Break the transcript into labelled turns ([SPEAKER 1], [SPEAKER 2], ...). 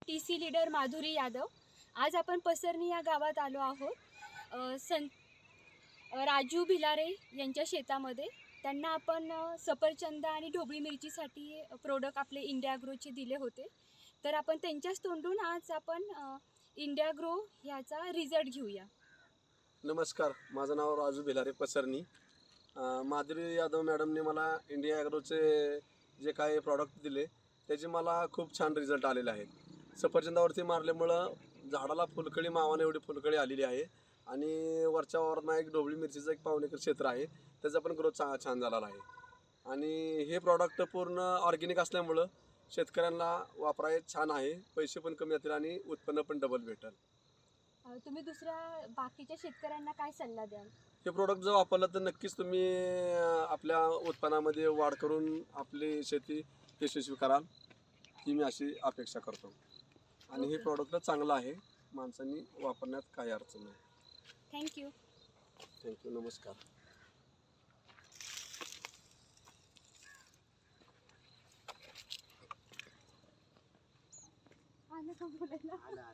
[SPEAKER 1] TC leader Madhuri Yadav. आज आपण पसरणी या गावात आलो आहोत। राजू भिलारे यांच्या शेतामध्ये त्यांना आपण सफरचंद आणि ढोबळी मिरचीसाठी प्रोडक्ट आपले इंडिया ग्रोचे दिले होते। तर आपण त्यांच्याच तोंडून आज आपण इंडिया ग्रो ह्याचा रिझल्ट घेऊया।
[SPEAKER 2] नमस्कार, माझं नाव राजू भिलारे पसरणी। माधुरी यादव मॅडमने मला इंडिया ॲग्रोचे जे काही प्रॉडक्ट दिले त्याचे मला खूप छान रिझल्ट आलेले आहेत। सफरचंदावरती मारल्यामुळं झाडाला फुलकळी मावाने एवढी फुलकळी आलेली आहे आणि वरच्या वावरात एक ढोबळी मिरचीचं एक पाऊण एकर क्षेत्र आहे, त्याचा पण ग्रोथ छान झालेला आहे। आणि हे प्रॉडक्ट पूर्ण ऑर्गॅनिक असल्यामुळं शेतकऱ्यांना वापरायला छान आहे, पैसे पण कमी येतील आणि उत्पन्न पण डबल भेटेल।
[SPEAKER 1] तुम्ही दुसऱ्या बाकीच्या शेतकऱ्यांना काय सल्ला द्याल?
[SPEAKER 2] हे प्रोडक्ट जर वापरलं तर नक्कीच तुम्ही आपल्या उत्पन्नामध्ये वाढ करून आपली शेती यशस्वी कराल, ही मी अशी अपेक्षा करतो। आणि हे प्रोडक्ट चांगलं आहे, माणसांनी वापरण्यात काही अडचण नाही।
[SPEAKER 1] थँक्यू।
[SPEAKER 2] नमस्कार।
[SPEAKER 1] आलं का बोलायला?